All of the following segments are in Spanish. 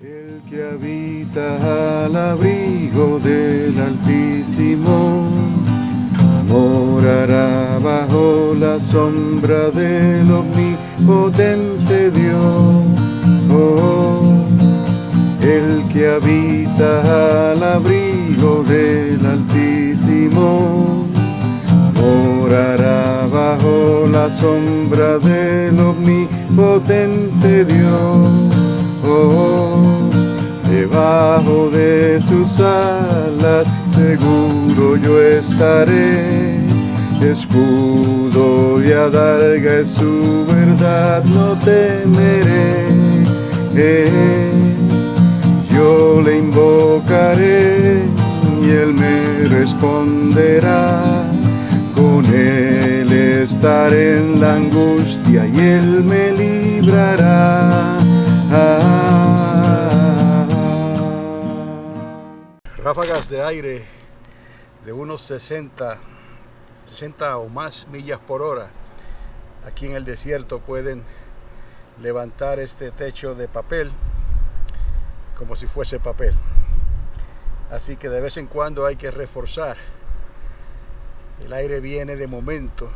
El que habita al abrigo del Altísimo morará bajo la sombra del Omnipotente Dios. Oh, el que habita al abrigo del Altísimo morará bajo la sombra del Omnipotente Dios. Oh, debajo de sus alas seguro yo estaré, escudo y adarga es su verdad, no temeré. Yo le invocaré y él me responderá, con él estaré en la angustia y él me librará. Ráfagas de aire de unos 60 o más millas por hora aquí en el desierto pueden levantar este techo de papel como si fuese papel. Así que de vez en cuando hay que reforzar. El aire viene de momento,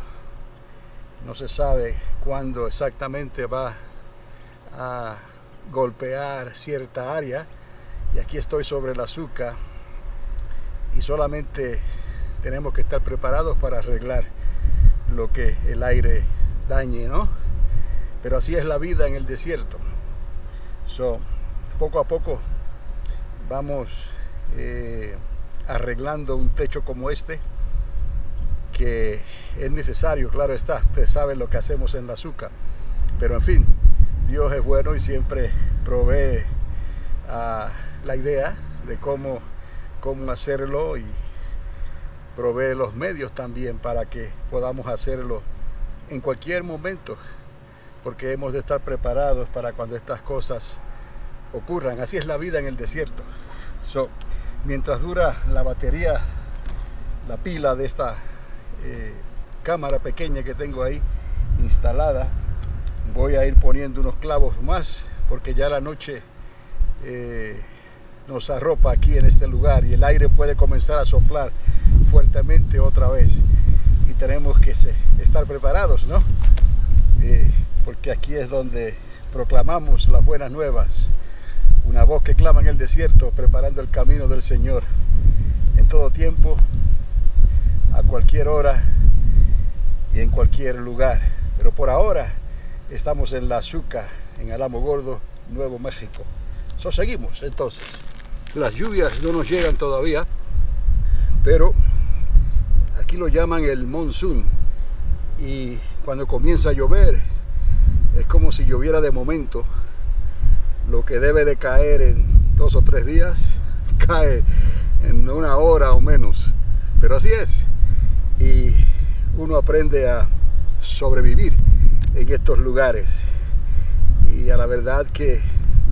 no se sabe cuándo exactamente va a golpear cierta área, y aquí estoy sobre el azúcar y solamente tenemos que estar preparados para arreglar lo que el aire dañe, ¿no? Pero así es la vida en el desierto. Poco a poco vamos arreglando un techo como este, que es necesario, claro está. Ustedes saben lo que hacemos en la azúcar, pero en fin, Dios es bueno y siempre provee la idea de cómo hacerlo, y provee los medios también para que podamos hacerlo en cualquier momento, porque hemos de estar preparados para cuando estas cosas ocurran. Así es la vida en el desierto. Mientras dura la batería, la pila de esta cámara pequeña que tengo ahí instalada, voy a ir poniendo unos clavos más, porque ya la noche nos arropa aquí en este lugar y el aire puede comenzar a soplar fuertemente otra vez, y tenemos que estar preparados, ¿no? Porque aquí es donde proclamamos las buenas nuevas, una voz que clama en el desierto, preparando el camino del Señor en todo tiempo, a cualquier hora y en cualquier lugar. Pero por ahora estamos en la Azúcar, en Alamogordo, Nuevo México. Seguimos entonces. Las lluvias no nos llegan todavía, pero aquí lo llaman el monzón, y cuando comienza a llover es como si lloviera de momento. Lo que debe de caer en 2 o 3 días cae en 1 hora o menos, pero así es, y uno aprende a sobrevivir en estos lugares, y a la verdad que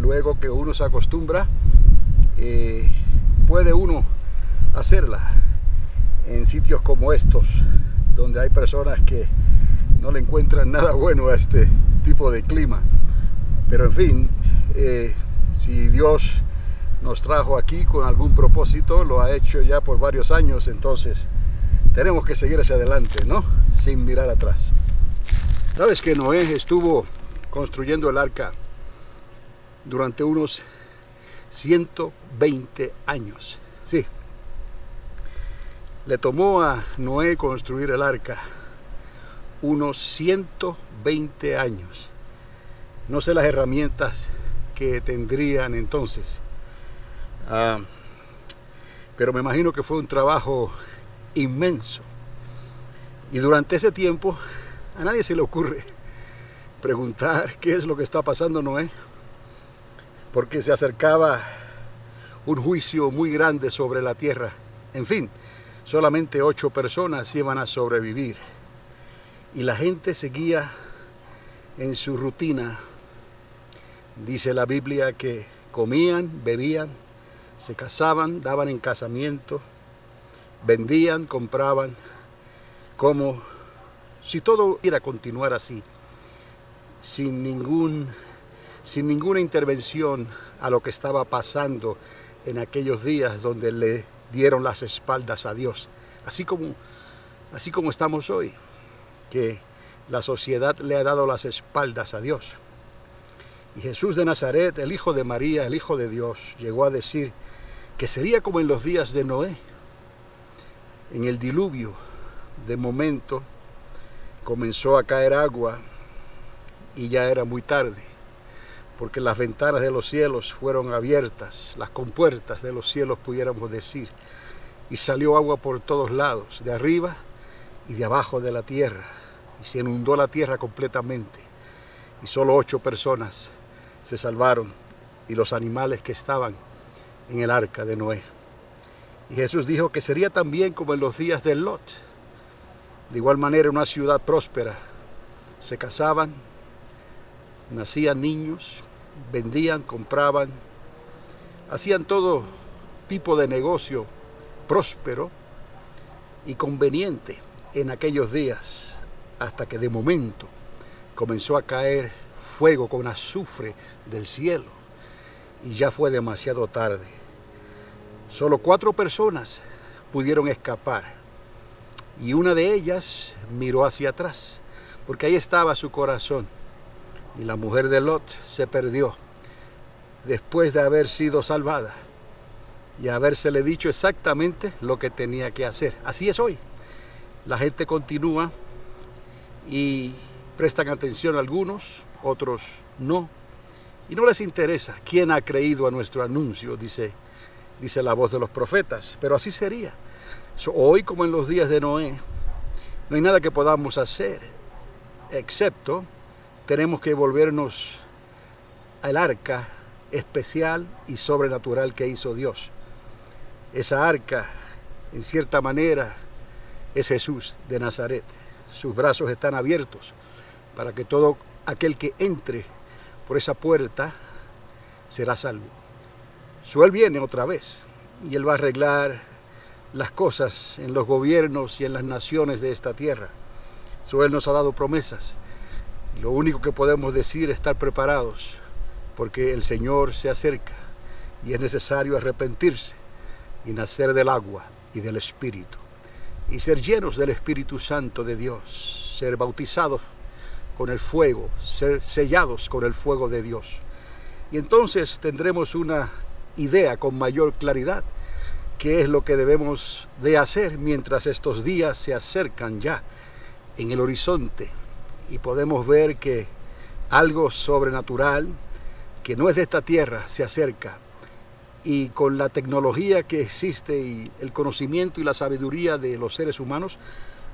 luego que uno se acostumbra, puede uno hacerla en sitios como estos, donde hay personas que no le encuentran nada bueno a este tipo de clima. Pero en fin, si Dios nos trajo aquí con algún propósito, lo ha hecho ya por varios años, entonces tenemos que seguir hacia adelante, ¿no? Sin mirar atrás. Sabes que Noé estuvo construyendo el arca durante unos 120 años. Sí, le tomó a Noé construir el arca unos 120 años. No sé las herramientas que tendrían entonces, pero me imagino que fue un trabajo inmenso. Y durante ese tiempo a nadie se le ocurre preguntar qué es lo que está pasando Noé, porque se acercaba un juicio muy grande sobre la tierra. En fin, solamente 8 personas iban a sobrevivir, y la gente seguía en su rutina. Dice la Biblia que comían, bebían, se casaban, daban en casamiento, vendían, compraban, como si todo iba a continuar así, sin ninguna intervención a lo que estaba pasando en aquellos días donde le dieron las espaldas a Dios. Así como estamos hoy, que la sociedad le ha dado las espaldas a Dios. Y Jesús de Nazaret, el Hijo de María, el Hijo de Dios, llegó a decir que sería como en los días de Noé. En el diluvio, de momento, comenzó a caer agua y ya era muy tarde, porque las ventanas de los cielos fueron abiertas, las compuertas de los cielos pudiéramos decir, y salió agua por todos lados, de arriba y de abajo de la tierra, y se inundó la tierra completamente, y solo 8 personas se salvaron, y los animales que estaban en el arca de Noé. Y Jesús dijo que sería también como en los días de Lot. De igual manera, una ciudad próspera, se casaban, nacían niños, vendían, compraban, hacían todo tipo de negocio próspero y conveniente en aquellos días, hasta que de momento comenzó a caer fuego con azufre del cielo y ya fue demasiado tarde. Solo 4 personas pudieron escapar y una de ellas miró hacia atrás, porque ahí estaba su corazón, y la mujer de Lot se perdió después de haber sido salvada y habérsele dicho exactamente lo que tenía que hacer. Así es hoy. La gente continúa y prestan atención a algunos, otros no, y no les interesa quién ha creído a nuestro anuncio, dice la voz de los profetas, pero así sería. Hoy, como en los días de Noé, no hay nada que podamos hacer, excepto tenemos que volvernos al arca especial y sobrenatural que hizo Dios. Esa arca, en cierta manera, es Jesús de Nazaret. Sus brazos están abiertos para que todo aquel que entre por esa puerta será salvo. Él viene otra vez y Él va a arreglar las cosas en los gobiernos y en las naciones de esta tierra. Él nos ha dado promesas. Lo único que podemos decir es estar preparados, porque el Señor se acerca y es necesario arrepentirse y nacer del agua y del Espíritu y ser llenos del Espíritu Santo de Dios, ser bautizados con el fuego, ser sellados con el fuego de Dios. Y entonces tendremos una idea con mayor claridad qué es lo que debemos de hacer mientras estos días se acercan ya en el horizonte y podemos ver que algo sobrenatural que no es de esta tierra se acerca, y con la tecnología que existe y el conocimiento y la sabiduría de los seres humanos,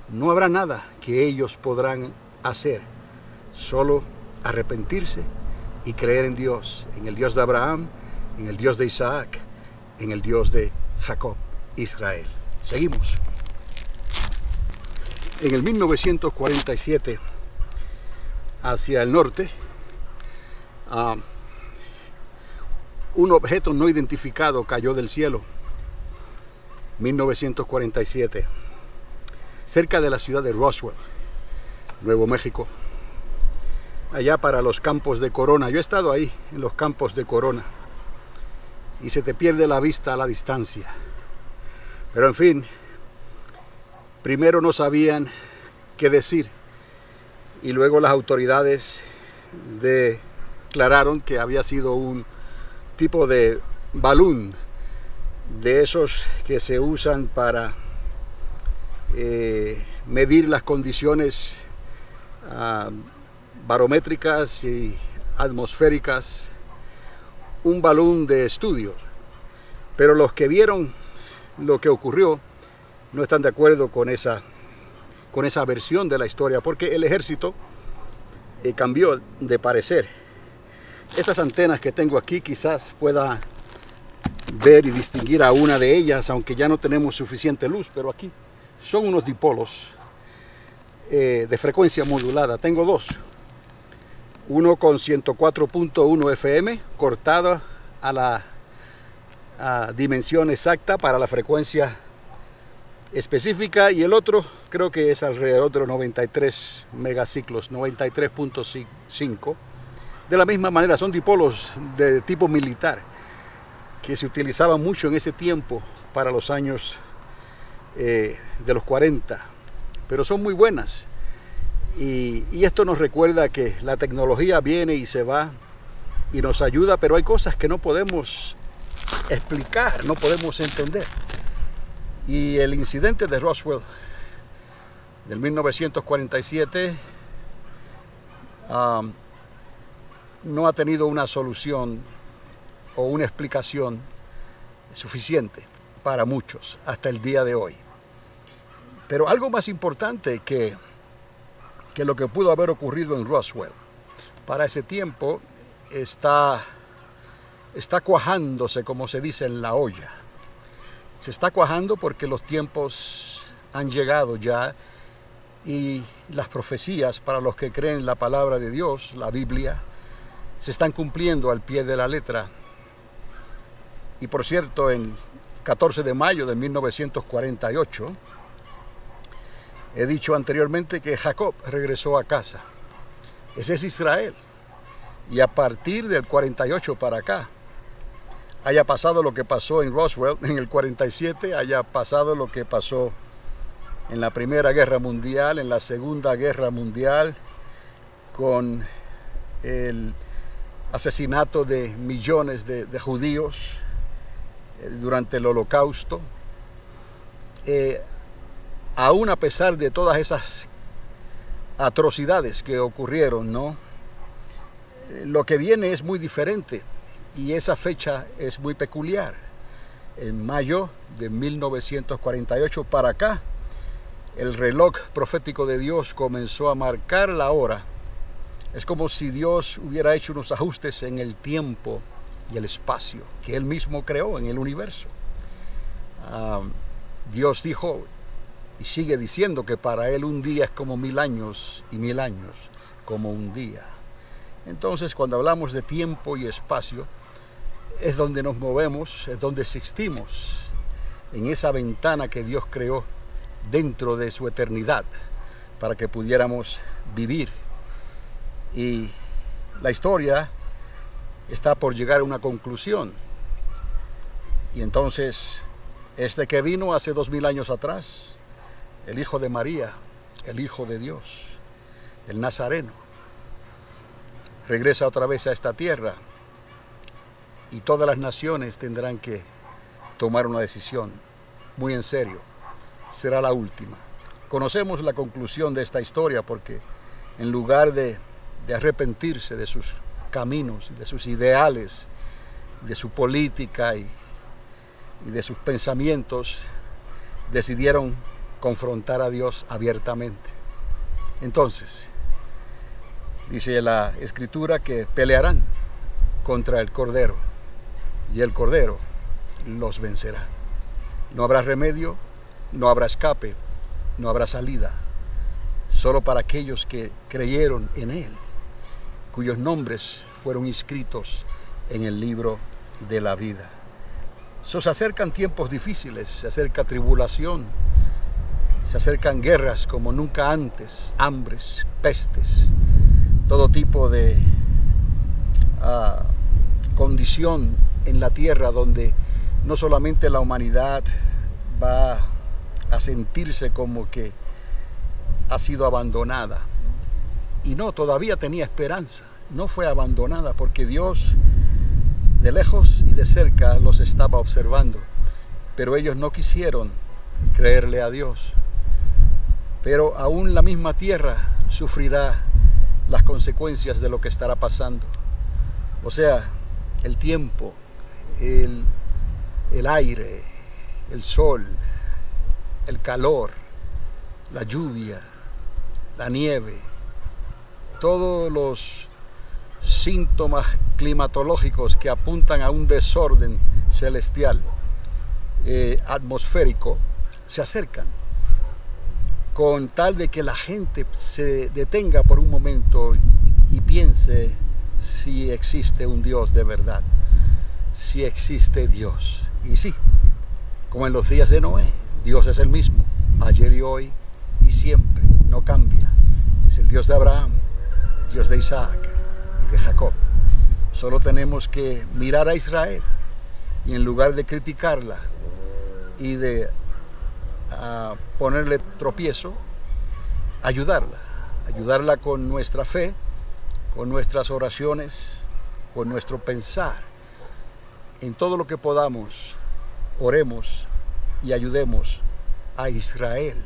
no habrá nada que ellos podrán hacer, solo arrepentirse y creer en Dios, en el Dios de Abraham, en el Dios de Isaac, en el Dios de Jacob, Israel. Seguimos. En el 1947, hacia el norte, un objeto no identificado cayó del cielo. 1947, cerca de la ciudad de Roswell, Nuevo México, allá para los campos de Corona. Yo he estado ahí, en los campos de Corona, y se te pierde la vista a la distancia. Pero en fin, primero no sabían qué decir, y luego las autoridades declararon que había sido un tipo de balón, de esos que se usan para medir las condiciones barométricas y atmosféricas, un balón de estudios. Pero los que vieron lo que ocurrió no están de acuerdo con esa versión de la historia, porque el ejército cambió de parecer. Estas antenas que tengo aquí quizás pueda ver y distinguir a una de ellas, aunque ya no tenemos suficiente luz, pero aquí son unos dipolos de frecuencia modulada. Tengo 2, uno con 104.1 FM cortada a la dimensión exacta para la frecuencia específica, y el otro creo que es alrededor de los 93 megaciclos, 93.5, De la misma manera, son dipolos de tipo militar que se utilizaban mucho en ese tiempo para los años de los 40, pero son muy buenas. Y esto nos recuerda que la tecnología viene y se va y nos ayuda, pero hay cosas que no podemos explicar, no podemos entender. Y el incidente de Roswell del 1947 no ha tenido una solución o una explicación suficiente para muchos hasta el día de hoy. Pero algo más importante que lo que pudo haber ocurrido en Roswell, para ese tiempo está cuajándose, como se dice, en la olla. Se está cuajando porque los tiempos han llegado ya y las profecías para los que creen la palabra de Dios, la Biblia, se están cumpliendo al pie de la letra. Y por cierto, en 14 de mayo de 1948, he dicho anteriormente que Jacob regresó a casa. Ese es Israel. Y a partir del 48 para acá, haya pasado lo que pasó en Roswell en el 47, haya pasado lo que pasó en la Primera Guerra Mundial, en la Segunda Guerra Mundial, con el asesinato de millones de judíos durante el Holocausto. Aún a pesar de todas esas atrocidades que ocurrieron, ¿no? Lo que viene es muy diferente y esa fecha es muy peculiar. En mayo de 1948 para acá, el reloj profético de Dios comenzó a marcar la hora. Es como si Dios hubiera hecho unos ajustes en el tiempo y el espacio que Él mismo creó en el universo. Dios dijo y sigue diciendo que para Él un día es como 1000 años y 1000 años como un día. Entonces, cuando hablamos de tiempo y espacio, es donde nos movemos, es donde existimos, en esa ventana que Dios creó dentro de su eternidad para que pudiéramos vivir. Y la historia está por llegar a una conclusión. Y entonces, este que vino hace 2000 años atrás, el Hijo de María, el Hijo de Dios, el Nazareno, regresa otra vez a esta tierra y todas las naciones tendrán que tomar una decisión muy en serio. Será la última. Conocemos la conclusión de esta historia porque en lugar de arrepentirse de sus caminos, de sus ideales, de su política y de sus pensamientos, decidieron confrontar a Dios abiertamente. Entonces, dice la Escritura que pelearán contra el Cordero y el Cordero los vencerá. No habrá remedio, no habrá escape, no habrá salida, solo para aquellos que creyeron en Él, cuyos nombres fueron inscritos en el libro de la vida. Se acercan tiempos difíciles, se acerca tribulación, se acercan guerras como nunca antes, hambres, pestes, todo tipo de condición en la tierra donde no solamente la humanidad va a sentirse como que ha sido abandonada. Y no, todavía tenía esperanza, no fue abandonada porque Dios de lejos y de cerca los estaba observando, pero ellos no quisieron creerle a Dios. Pero aún la misma tierra sufrirá las consecuencias de lo que estará pasando. O sea, el tiempo, el aire, el sol, el calor, la lluvia, la nieve, todos los síntomas climatológicos que apuntan a un desorden celestial, atmosférico, se acercan con tal de que la gente se detenga por un momento y piense si existe un Dios de verdad, si existe Dios. Y sí, como en los días de Noé, Dios es el mismo, ayer y hoy y siempre, no cambia. Es el Dios de Abraham, Dios de Isaac y de Jacob. Solo tenemos que mirar a Israel y en lugar de criticarla y de ponerle tropiezo, ayudarla con nuestra fe, con nuestras oraciones, con nuestro pensar. En todo lo que podamos, oremos y ayudemos a Israel,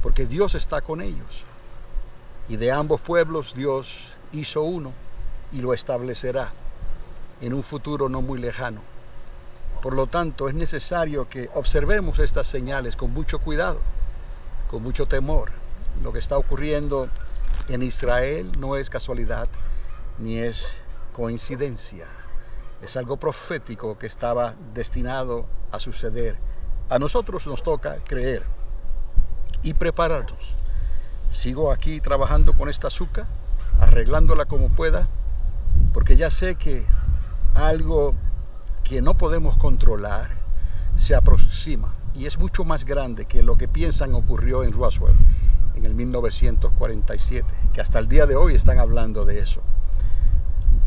porque Dios está con ellos. Y de ambos pueblos Dios hizo uno y lo establecerá en un futuro no muy lejano. Por lo tanto, es necesario que observemos estas señales con mucho cuidado, con mucho temor. Lo que está ocurriendo en Israel no es casualidad ni es coincidencia. Es algo profético que estaba destinado a suceder. A nosotros nos toca creer y prepararnos. Sigo aquí trabajando con esta azúcar, arreglándola como pueda, porque ya sé que algo que no podemos controlar se aproxima y es mucho más grande que lo que piensan ocurrió en Roswell en el 1947, que hasta el día de hoy están hablando de eso.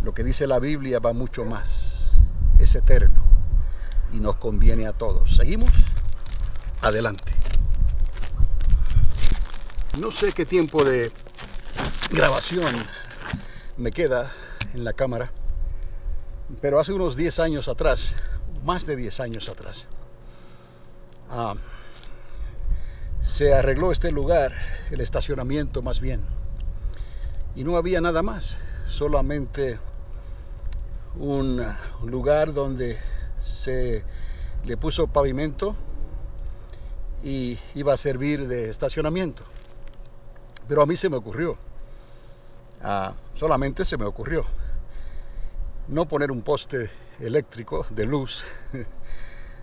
Lo que dice la Biblia va mucho más, es eterno y nos conviene a todos. ¿Seguimos? Adelante. No sé qué tiempo de grabación me queda en la cámara, pero hace unos 10 años atrás, más de 10 años atrás, se arregló este lugar, el estacionamiento más bien, y no había nada más, solamente un lugar donde se le puso pavimento y iba a servir de estacionamiento. Pero a mí se me ocurrió, solamente se me ocurrió, no poner un poste eléctrico de luz,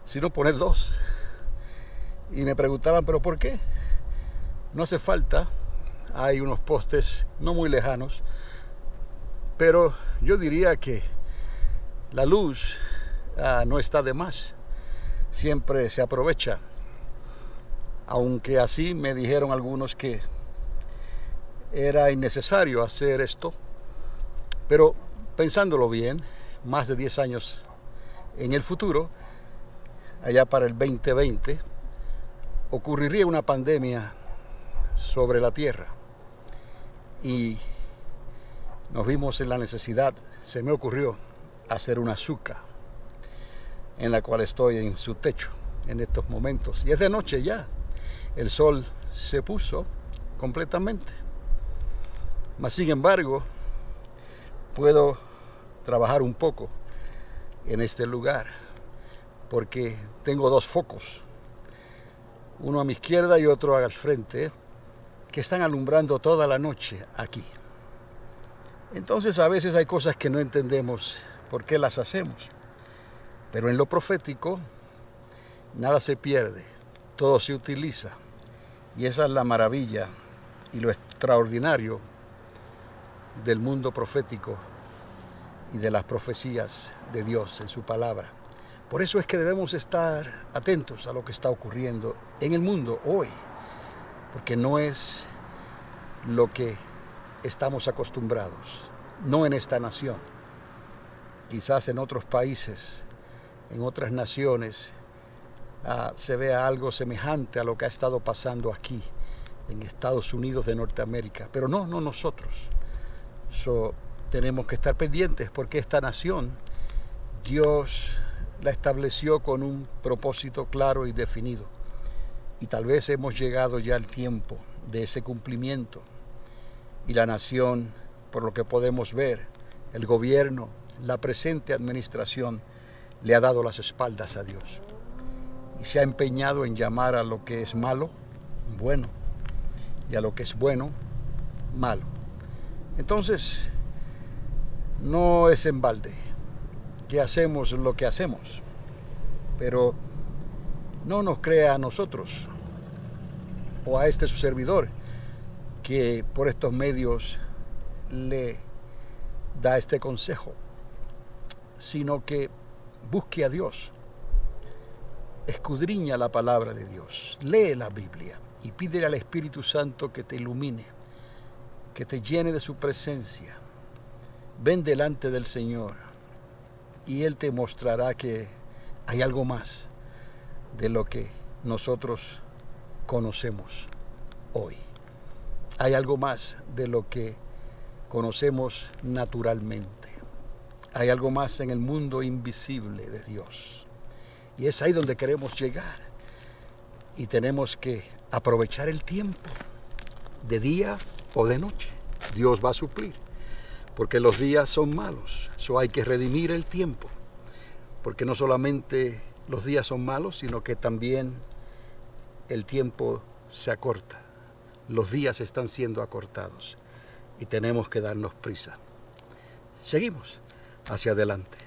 sino poner dos. Y me preguntaban, ¿pero por qué? No hace falta, hay unos postes no muy lejanos, pero yo diría que la luz no está de más, siempre se aprovecha. Aunque así me dijeron algunos que era innecesario hacer esto, pero pensándolo bien, más de 10 años en el futuro, allá para el 2020, ocurriría una pandemia sobre la Tierra y nos vimos en la necesidad, se me ocurrió hacer una azúcar en la cual estoy en su techo en estos momentos. Y es de noche ya, el sol se puso completamente. Mas sin embargo, puedo trabajar un poco en este lugar porque tengo dos focos, uno a mi izquierda y otro al frente, que están alumbrando toda la noche aquí. Entonces a veces hay cosas que no entendemos por qué las hacemos, pero en lo profético nada se pierde, todo se utiliza, y esa es la maravilla y lo extraordinario del mundo profético y de las profecías de Dios en su palabra. Por eso es que debemos estar atentos a lo que está ocurriendo en el mundo hoy, porque no es lo que estamos acostumbrados, no en esta nación. Quizás en otros países, en otras naciones, se vea algo semejante a lo que ha estado pasando aquí, en Estados Unidos de Norteamérica, pero no nosotros. Tenemos que estar pendientes porque esta nación, Dios la estableció con un propósito claro y definido. Y tal vez hemos llegado ya al tiempo de ese cumplimiento. Y la nación, por lo que podemos ver, el gobierno, la presente administración, le ha dado las espaldas a Dios. Y se ha empeñado en llamar a lo que es malo, bueno, y a lo que es bueno, malo. Entonces, no es en balde que hacemos lo que hacemos, pero no nos crea a nosotros o a este su servidor que por estos medios le da este consejo, sino que busque a Dios, escudriña la palabra de Dios, lee la Biblia y pídele al Espíritu Santo que te ilumine, que te llene de su presencia ven delante del Señor y Él te mostrará que hay algo más de lo que nosotros conocemos hoy. Hay algo más de lo que conocemos naturalmente. Hay algo más en el mundo invisible de Dios. Y es ahí donde queremos llegar. Y tenemos que aprovechar el tiempo, de día o de noche. Dios va a suplir, porque los días son malos. So hay que redimir el tiempo, porque no solamente los días son malos, sino que también el tiempo se acorta. Los días están siendo acortados y tenemos que darnos prisa. Seguimos hacia adelante.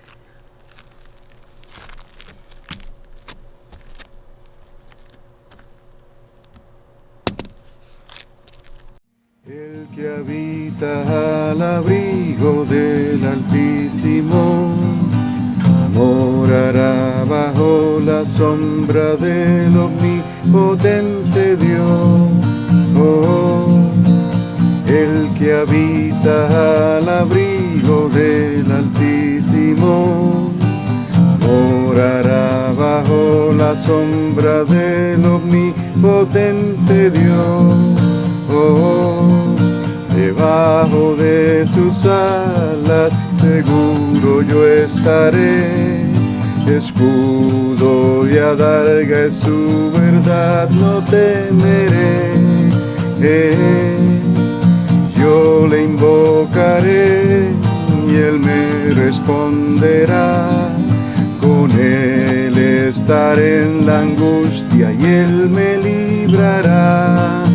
El que habita al abrigo del Altísimo morará bajo la sombra del omnipotente Dios. El que habita al abrigo del Altísimo morará bajo la sombra del omnipotente Dios. Debajo de sus alas seguro yo estaré, escudo y adarga es su verdad, no temeré. Yo le invocaré y él me responderá, con él estaré en la angustia y él me librará.